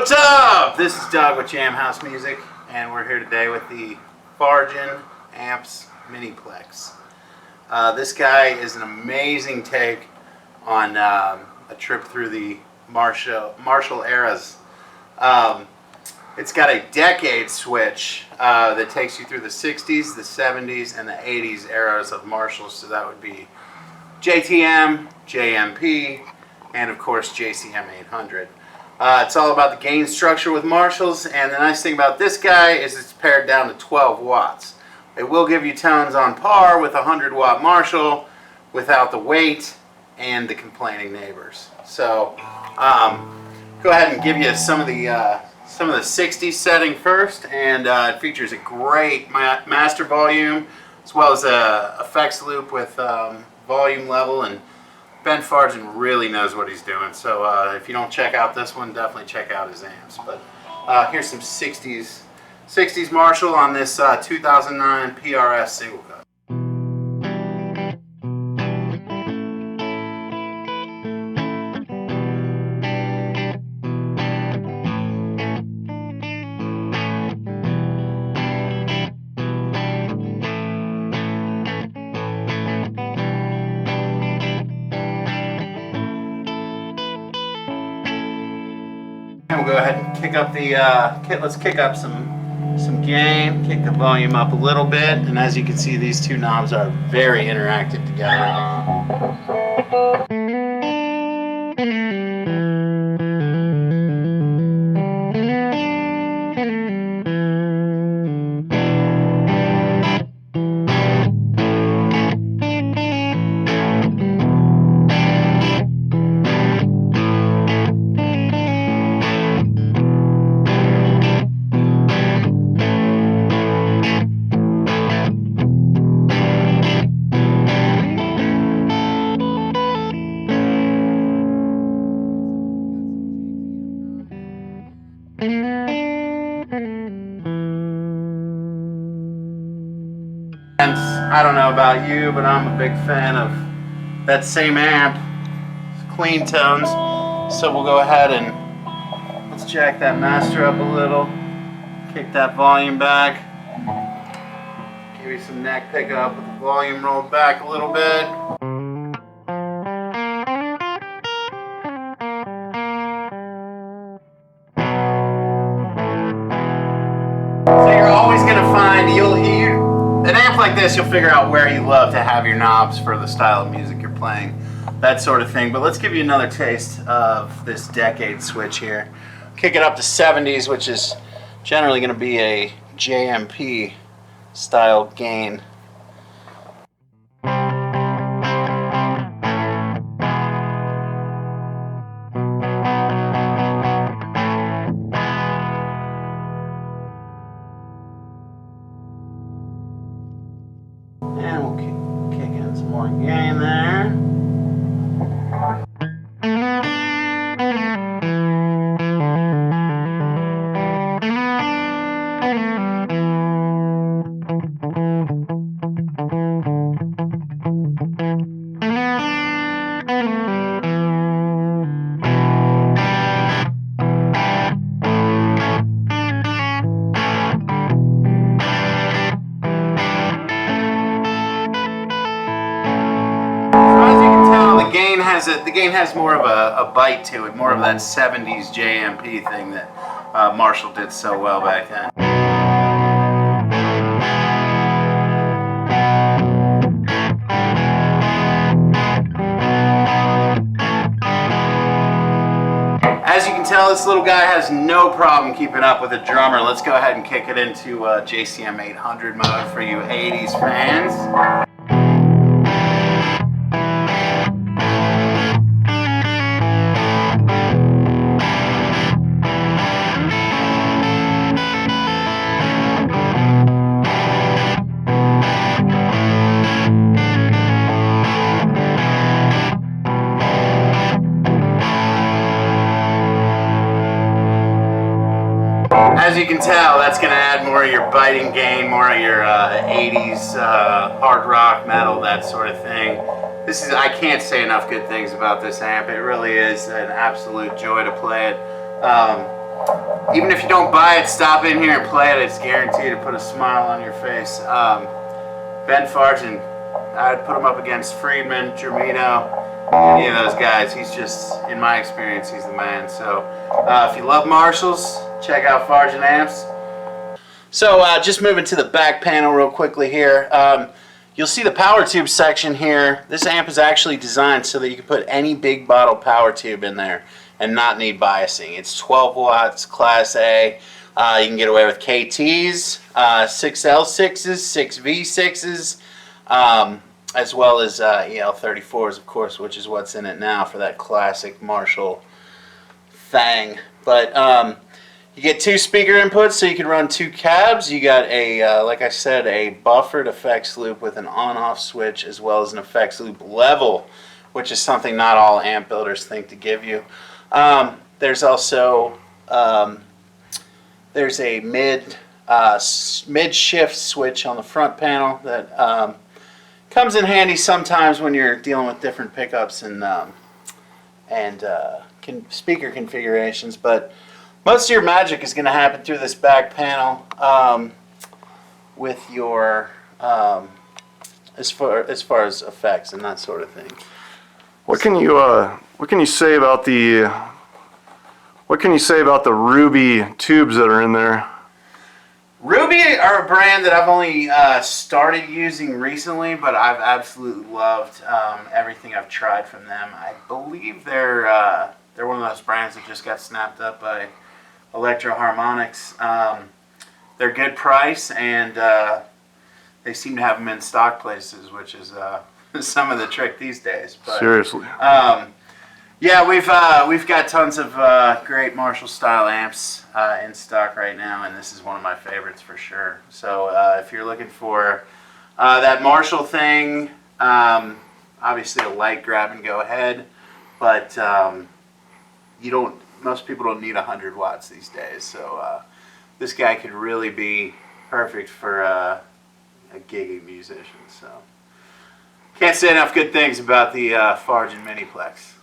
What's up? This is Doug with Jam House Music, and we're here today with the Fargen Mini Plex. This guy is an amazing take on a trip through the Marshall eras. It's got a decade switch that takes you through the 60s, the 70s, and the 80s eras of Marshalls. So that would be JTM, JMP, and of course JCM 800. It's all about the gain structure with Marshalls, and the nice thing about this guy is it's pared down to 12 watts. It will give you tones on par with a 100-watt Marshall without the weight and the complaining neighbors. So go ahead and give you some of the 60s setting first, and it features a great master volume as well as a effects loop with volume level, and Ben Fargen really knows what he's doing. So if you don't check out this one, definitely check out his amps. But here's some 60s Marshall on this 2009 PRS Singlecut. We'll go ahead and kick up the let's kick up some gain, kick the volume up a little bit, and as you can see, these two knobs are very interactive together. And I don't know about you, but I'm a big fan of that same amp, clean tones. So we'll go ahead and let's jack that master up a little, kick that volume back, give you some neck pickup with the volume rolled back a little bit. So you're always going to find, an amp like this, you'll figure out where you love to have your knobs for the style of music you're playing, that sort of thing. But let's give you another taste of this decade switch here. Kick it up to 70s, which is generally going to be a JMP style gain. And we'll kick in some more gain there. The gain has more of a bite to it, more of that 70s JMP thing that Marshall did so well back then. As you can tell, this little guy has no problem keeping up with a drummer. Let's go ahead and kick it into JCM 800 mode for you 80s fans. As you can tell, that's going to add more of your biting gain, more of your 80s hard rock, metal, that sort of thing. I can't say enough good things about this amp. It really is an absolute joy to play it. Even if you don't buy it, stop in here and play it. It's guaranteed to put a smile on your face. Ben Fargen, I'd put him up against Friedman, Germino, any of those guys. He's just, in my experience, he's the man. So if you love Marshalls, check out Fargen amps. So just moving to the back panel real quickly here. You'll see the power tube section here. This amp is actually designed so that you can put any big bottle power tube in there and not need biasing. It's 12 watts, Class A. You can get away with KTs, 6L6s, 6V6s, as well as EL34s, of course, which is what's in it now for that classic Marshall thing. But you get 2 speaker inputs, so you can run 2 cabs. You got a, like I said, a buffered effects loop with an on-off switch, as well as an effects loop level, which is something not all amp builders think to give you. There's also there's a mid-shift switch on the front panel that comes in handy sometimes when you're dealing with different pickups and speaker configurations. But most of your magic is going to happen through this back panel with your as far as effects and that sort of thing. What can you say about the Ruby tubes that are in there? Ruby are a brand that I've only started using recently, but I've absolutely loved everything I've tried from them. I believe they're one of those brands that just got snapped up by Electro Harmonics. They're good price, and they seem to have them in stock places, which is some of the trick these days. But, seriously. Yeah, we've got tons of great Marshall style amps in stock right now, and this is one of my favorites for sure. So if you're looking for that Marshall thing, obviously a light grab and go ahead, but most people don't need 100 watts these days. So this guy could really be perfect for a gigging musician. So can't say enough good things about the Fargen Mini Plex.